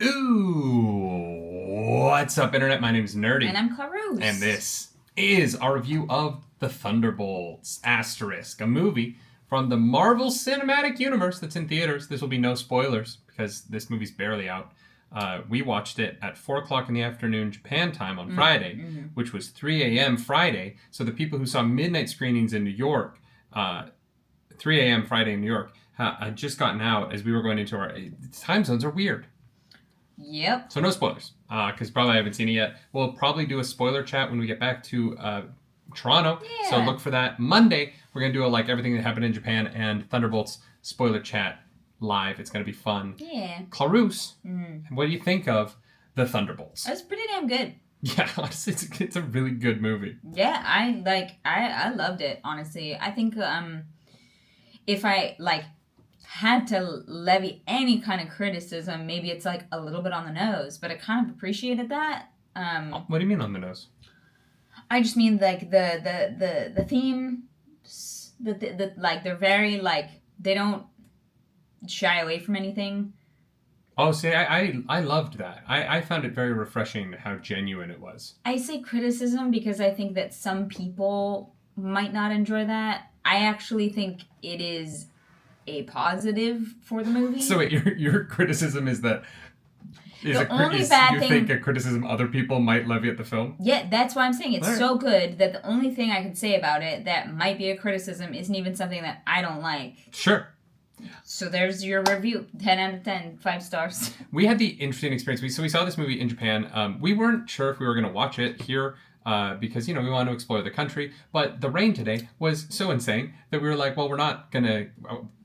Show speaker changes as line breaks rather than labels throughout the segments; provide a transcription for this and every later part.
Ooh, what's up, Internet? My name is Nerdy.
And I'm Clarus.
And this is our review of The Thunderbolts, *, a movie from the Marvel Cinematic Universe that's in theaters. This will be no spoilers because this movie's barely out. We watched it at 4 o'clock in the afternoon Japan time on Friday, which was 3 a.m. Friday. So the people who saw midnight screenings in New York, 3 a.m. Friday in New York, had just gotten out as we were going into our... Time zones are weird.
Yep.
So no spoilers, because probably I haven't seen it yet. We'll probably do a spoiler chat when we get back to Toronto.
Yeah.
So look for that. Monday, we're going to do a everything that happened in Japan and Thunderbolts spoiler chat live. It's going to be fun.
Yeah.
Clarus, what do you think of The Thunderbolts?
That's pretty damn good.
Yeah, honestly, it's a really good movie.
Yeah, I loved it, honestly. I think if I had to levy any kind of criticism, maybe it's a little bit on the nose, but I kind of appreciated that.
What do you mean on the nose?
I just mean the theme, they're very they don't shy away from anything.
Oh, see, I loved that. I found it very refreshing how genuine it was.
I say criticism because I think that some people might not enjoy that. I actually think it is a positive for the movie.
So wait, your criticism is that you think a criticism other people might levy at the film?
Yeah, that's why I'm saying it's so good that the only thing I can say about it that might be a criticism isn't even something that I don't like.
Sure.
So there's your review. 10 out of 10, 5 stars.
We had the interesting experience. We saw this movie in Japan. We weren't sure if we were going to watch it here because, we wanted to explore the country. But the rain today was so insane that we were like, well, we're not going to...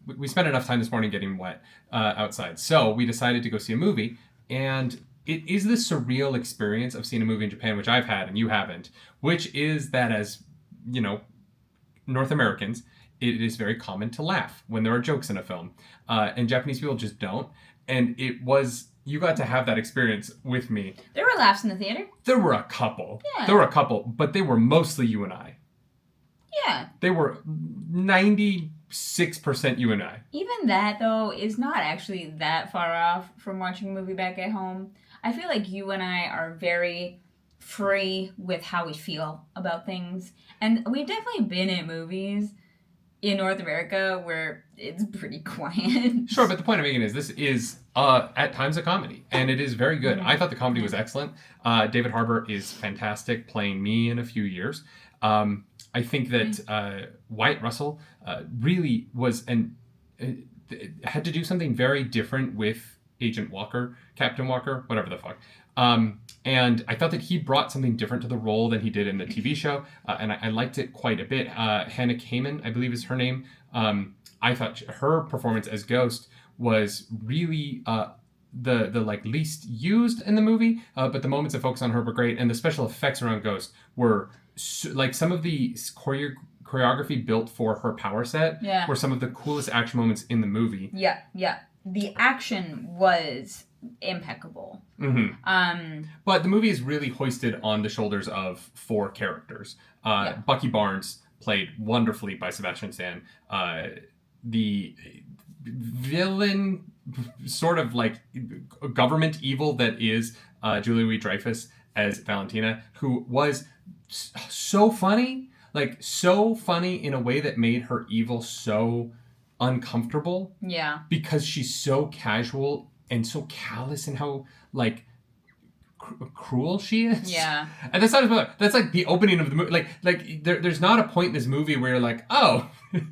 We spent enough time this morning getting wet outside. So we decided to go see a movie. And it is the surreal experience of seeing a movie in Japan, which I've had and you haven't, which is that as, North Americans, it is very common to laugh when there are jokes in a film. And Japanese people just don't. And you got to have that experience with me.
There were laughs in the theater.
There were a couple.
Yeah.
There were a couple, but they were mostly you and I.
Yeah.
They were 96% you and I.
Even that, though, is not actually that far off from watching a movie back at home. I feel like you and I are very free with how we feel about things. And we've definitely been at movies in North America where it's pretty quiet.
Sure, but the point I'm making is this is at times a comedy, and it is very good. I thought the comedy was excellent. David Harbour is fantastic, playing me in a few years. I think that Wyatt Russell really was had to do something very different with Agent Walker, Captain Walker, whatever the fuck. And I thought that he brought something different to the role than he did in the TV show, and I liked it quite a bit. Hannah Kamen, I believe is her name. I thought her performance as Ghost was really the least used in the movie, but the moments that focus on her were great, and the special effects around Ghost were some of the choreography built for her power set were some of the coolest action moments in the movie.
Yeah. The action was impeccable.
Mm-hmm. But the movie is really hoisted on the shoulders of 4 characters. Bucky Barnes, played wonderfully by Sebastian Stan. The villain, sort of government evil that is Julia Louis-Dreyfus as Valentina, who was so funny, so funny in a way that made her evil so uncomfortable.
Yeah. Because
she's so casual and so callous in how cruel she is.
Yeah.
And that's not that's the opening of the movie. There's not a point in this movie where you're like, oh,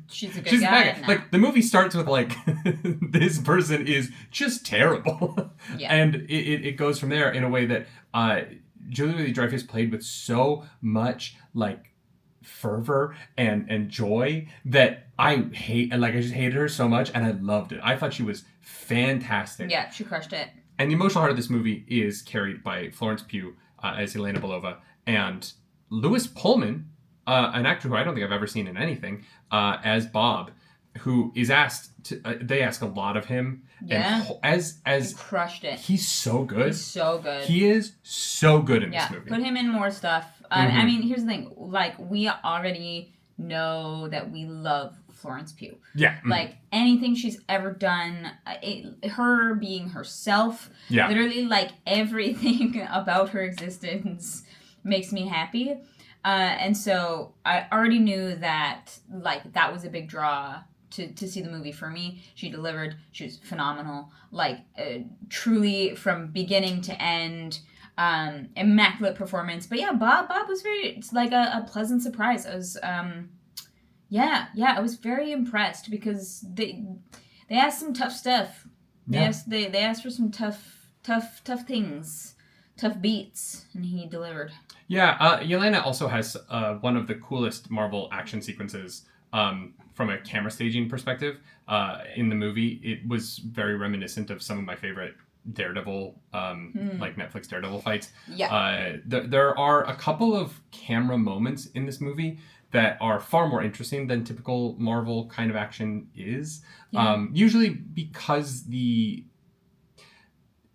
she's a good guy.
Now. The movie starts with this person is just terrible.
Yeah.
And it goes from there in a way that Julia Louis-Dreyfus played with so much fervor and joy that I just hated her so much, and I loved it. I thought she was fantastic.
Yeah, she crushed it.
And the emotional heart of this movie is carried by Florence Pugh as Elena Belova, and Lewis Pullman, an actor who I don't think I've ever seen in anything, as Bob, who is asked to. They ask a lot of him.
Yeah.
And
he crushed it.
He's so good.
He's so good.
He is so good in this movie.
Put him in more stuff. I mean, here's the thing. We already know that we love Florence Pugh.
Yeah.
Like anything she's ever done, her being herself,
Yeah.
literally like everything about her existence makes me happy. And so I already knew that like that was a big draw to see the movie for me. She delivered. She was phenomenal. Like truly from beginning to end. Immaculate performance. But yeah, Bob was very, it's like a pleasant surprise. I was I was very impressed because they asked some tough stuff. They asked for some tough things, tough beats, and he delivered.
Yeah, Yelena also has one of the coolest Marvel action sequences from a camera staging perspective in the movie. It was very reminiscent of some of my favorite Daredevil, like Netflix Daredevil fights.
Yeah.
There are a couple of camera moments in this movie that are far more interesting than typical Marvel kind of action is.
Yeah.
Usually because the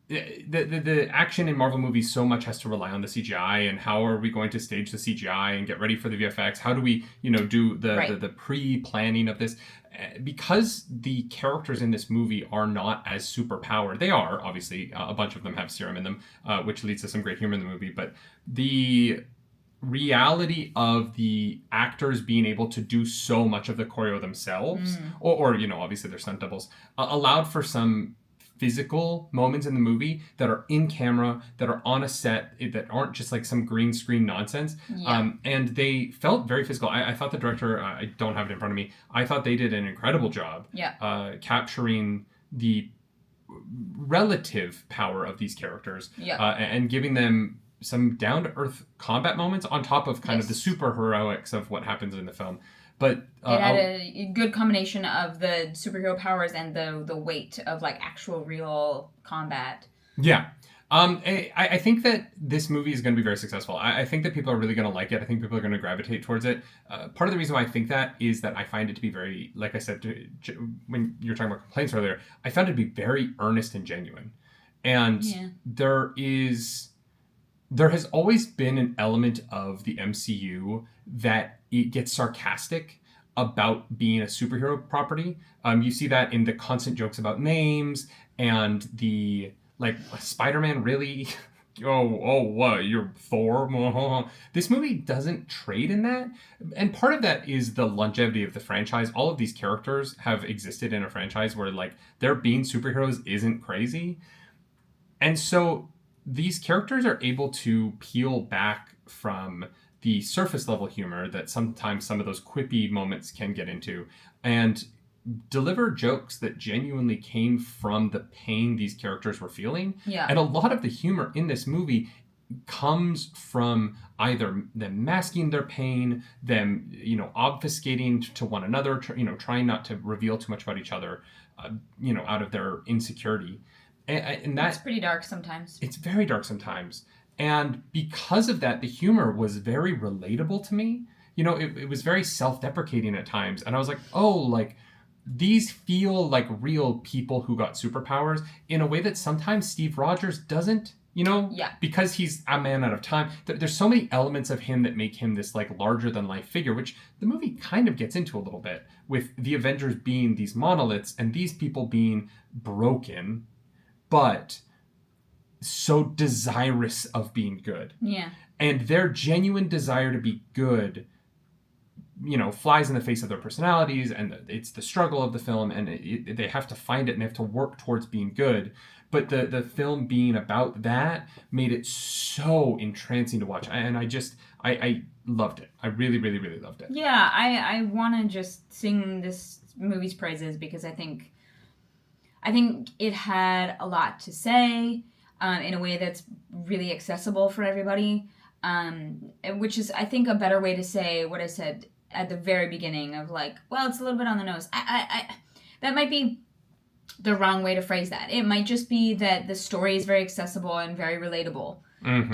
action in Marvel movies so much has to rely on the CGI, and how are we going to stage the CGI and get ready for the VFX? How do we, do the pre-planning of this? Because the characters in this movie are not as super powered. They are, obviously, a bunch of them have serum in them, which leads to some great humor in the movie, but the reality of the actors being able to do so much of the choreo themselves, or obviously their stunt doubles, allowed for some physical moments in the movie that are in camera, that are on a set, that aren't just like some green screen nonsense.
Yeah.
And they felt very physical. I thought the director, I don't have it in front of me, I thought they did an incredible job capturing the relative power of these characters and giving them some down-to-earth combat moments on top of kind of the super heroics of what happens in the film. But
it had a good combination of the superhero powers and the weight of like actual real combat.
Yeah. I think that this movie is going to be very successful. I think that people are really going to like it. I think people are going to gravitate towards it. Part of the reason why I think that is that I find it to be very, like I said, when you were talking about complaints earlier, I found it to be very earnest and genuine. And there has always been an element of the MCU that it gets sarcastic about being a superhero property. You see that in the constant jokes about names and the, like, Spider-Man, really? What? You're Thor? This movie doesn't trade in that. And part of that is the longevity of the franchise. All of these characters have existed in a franchise where, like, their being superheroes isn't crazy. And so these characters are able to peel back from the surface level humor that sometimes some of those quippy moments can get into, and deliver jokes that genuinely came from the pain these characters were feeling.
Yeah.
And a lot of the humor in this movie comes from either them masking their pain, them, obfuscating to one another, trying not to reveal too much about each other, out of their insecurity. And that's
pretty dark sometimes.
It's very dark sometimes. And because of that, the humor was very relatable to me. It was very self-deprecating at times. And I was like, these feel like real people who got superpowers in a way that sometimes Steve Rogers doesn't, because he's a man out of time. There's so many elements of him that make him this like larger than life figure, which the movie kind of gets into a little bit, with the Avengers being these monoliths and these people being broken, but so desirous of being good.
Yeah.
And their genuine desire to be good, flies in the face of their personalities, and it's the struggle of the film, and they have to find it and they have to work towards being good. But the film being about that made it so entrancing to watch. And I loved it. I really, really, really loved it.
Yeah, I want to just sing this movie's praises because I think it had a lot to say in a way that's really accessible for everybody, which is, I think, a better way to say what I said at the very beginning of like, well, it's a little bit on the nose. I that might be the wrong way to phrase that. It might just be that the story is very accessible and very relatable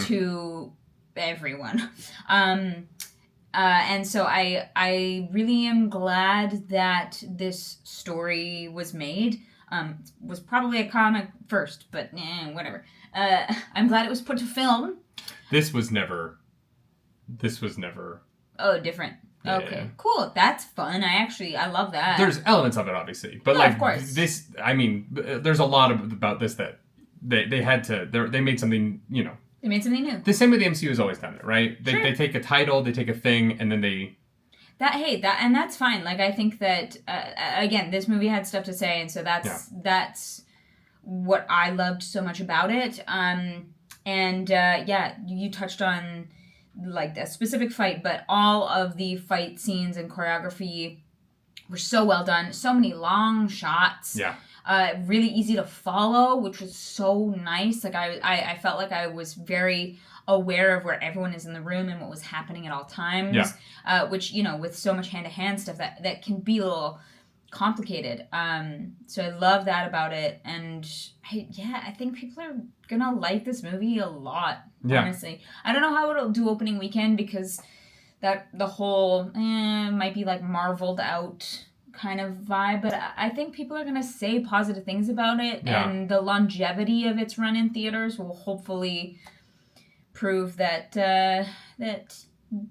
to everyone. And so I really am glad that this story was made. It was probably a comic first, but whatever. I'm glad it was put to film.
This was never.
Oh, different. Okay, cool. That's fun. I love that.
There's elements of it, obviously, but
No,
like
of course.
this, I mean, there's a lot about this that they had to. They made something, you know.
They made something new.
The same way the MCU has always done it, right? They take a title, they take a thing, and then they.
And that's fine. Like, I think that again, this movie had stuff to say, and so that's what I loved so much about it. You touched on like a specific fight, but all of the fight scenes and choreography were so well done. So many long shots.
Yeah.
Really easy to follow, which was so nice. Like I felt like I was very aware of where everyone is in the room and what was happening at all times.
Yeah.
Which, you know, with so much hand-to-hand stuff that can be a little complicated. So I love that about it. And I think people are gonna like this movie a lot, honestly. I don't know how it'll do opening weekend because that the whole might be like marveled out kind of vibe, but I think people are going to say positive things about it, and the longevity of its run in theaters will hopefully prove that that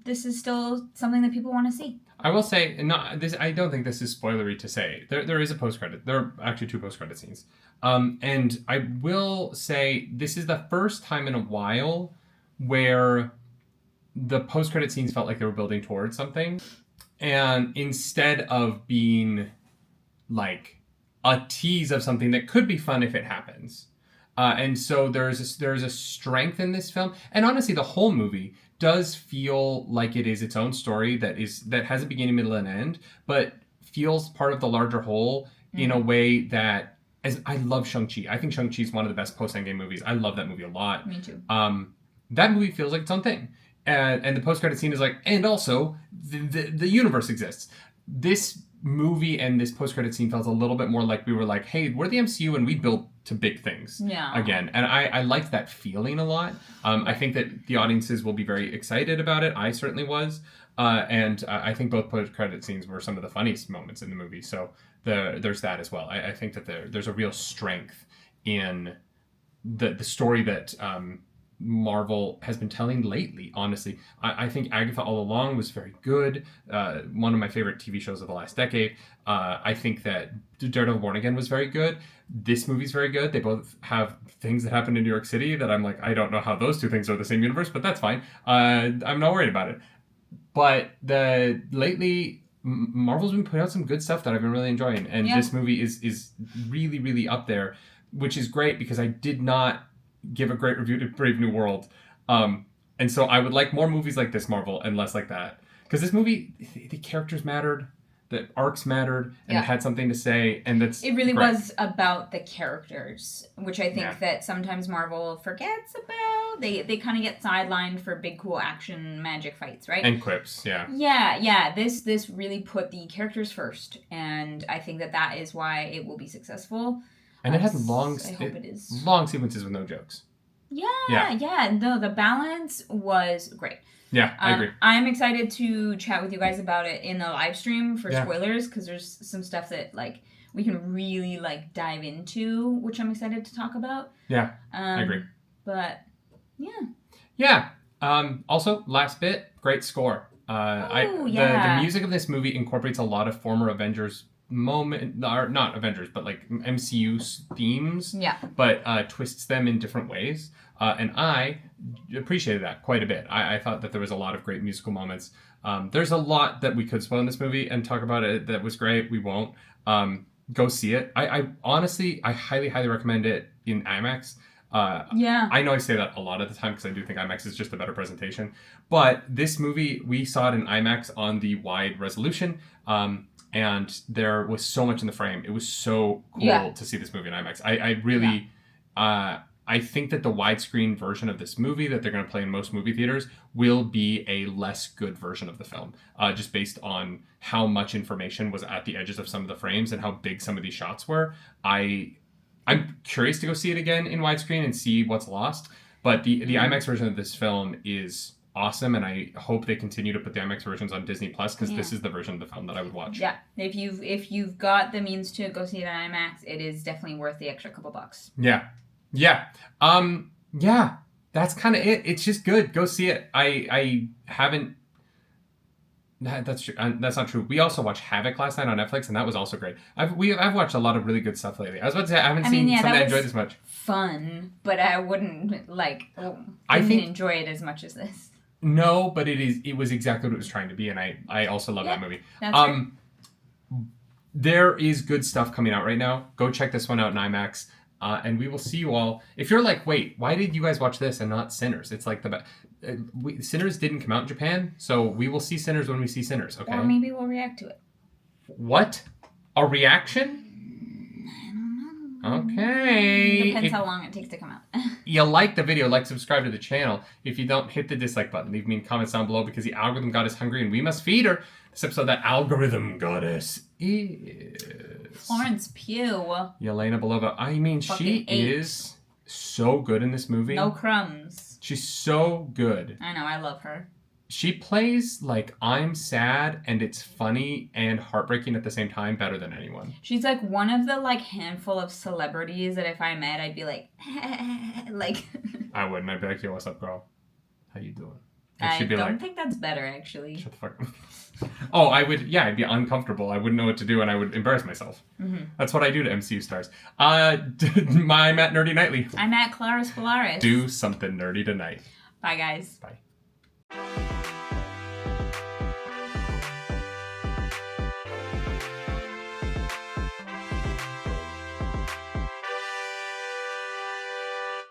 this is still something that people want to see.
I will say, I don't think this is spoilery to say. There is a post-credit. There are actually 2 post-credit scenes. And I will say this is the first time in a while where the post-credit scenes felt like they were building towards something. And instead of being like a tease of something that could be fun if it happens. And so there's a strength in this film. And honestly, the whole movie does feel like it is its own story that has a beginning, middle, and end, but feels part of the larger whole in a way that, as I love Shang-Chi. I think Shang-Chi is one of the best post-Endgame movies. I love that movie a lot.
Me too.
That movie feels like its own thing. And the post-credit scene is like, and also, the universe exists. This movie and this post-credit scene felt a little bit more like we were like, hey, we're the MCU and we built to big things again. And I liked that feeling a lot. I think that the audiences will be very excited about it. I certainly was. And I think both post-credit scenes were some of the funniest moments in the movie. So there's that as well. I think that there's a real strength in the story that... Marvel has been telling lately, honestly. I think Agatha All Along was very good. One of my favorite TV shows of the last decade. I think that Daredevil Born Again was very good. This movie's very good. They both have things that happen in New York City that I'm like, I don't know how those 2 things are the same universe, but that's fine. I'm not worried about it. But lately, Marvel's been putting out some good stuff that I've been really enjoying. And this movie is really, really up there, which is great because I did not give a great review to Brave New World. And so I would like more movies like this, Marvel, and less like that. Because this movie, the characters mattered, the arcs mattered, and it had something to say, and that's
It really
great.
was about the characters, which I think that sometimes Marvel forgets about. They kind of get sidelined for big, cool action magic fights, right?
And quips,
This really put the characters first, and I think that is why it will be successful.
And it had long sequences with no jokes.
No, the balance was great.
Yeah, I agree.
I'm excited to chat with you guys about it in the live stream for spoilers, because there's some stuff that like we can really like dive into, which I'm excited to talk about.
Yeah, I agree.
But
yeah. Also, last bit, great score. The music of this movie incorporates a lot of former Avengers not Avengers, but like MCU themes, but twists them in different ways, and I appreciated that quite a bit. I thought that there was a lot of great musical moments. There's a lot that we could spoil in this movie and talk about it that was great. We won't. Go see it. I honestly highly recommend it in IMAX. I know I say that a lot of the time because I do think IMAX is just a better presentation, but this movie, we saw it in IMAX on the wide resolution, and there was so much in the frame. It was so cool to see this movie in IMAX. I really, I think that the widescreen version of this movie that they're going to play in most movie theaters will be a less good version of the film, just based on how much information was at the edges of some of the frames and how big some of these shots were. I'm curious to go see it again in widescreen and see what's lost, but the IMAX version of this film is awesome, and I hope they continue to put the IMAX versions on Disney Plus, because this is the version of the film that I would watch.
Yeah, if you've got the means to go see it on IMAX, it is definitely worth the extra couple bucks.
Yeah. That's kind of it. It's just good. Go see it. I haven't. That's true. That's not true. We also watched Havoc last night on Netflix, and that was also great. I've watched a lot of really good stuff lately. I was about to say I haven't seen something I enjoyed as much.
Fun, but I wouldn't enjoy it as much as this.
No, but it was exactly what it was trying to be, and I also love that movie.
That's right.
There is good stuff coming out right now. Go check this one out in IMAX. And we will see you all. If you're like, wait, why did you guys watch this and not Sinners? It's like Sinners didn't come out in Japan, so we will see Sinners when we see Sinners, okay?
Or maybe we'll react to it.
What? A reaction?
I don't know.
Okay.
Depends how long it takes to come out.
You like the video, subscribe to the channel. If you don't, hit the dislike button. Leave me comments down below because the algorithm goddess hungry and we must feed her. This episode, that algorithm goddess is...
Florence Pugh.
Yelena Belova. I mean, she is so good in this movie.
No crumbs.
She's so good.
I know, I love her.
She plays like I'm sad and it's funny and heartbreaking at the same time better than anyone.
She's like one of the handful of celebrities that if I met, I'd be like, like.
I wouldn't. I'd be like, yo, what's up, girl? How you doing?
And I don't think that's better, actually.
Shut the fuck up. Oh, I would, yeah, I'd be uncomfortable. I wouldn't know what to do and I would embarrass myself. Mm-hmm. That's what I do to MCU stars. I'm at Nerdy Nightly.
I'm at Claris Polaris.
Do something nerdy tonight.
Bye, guys.
Bye.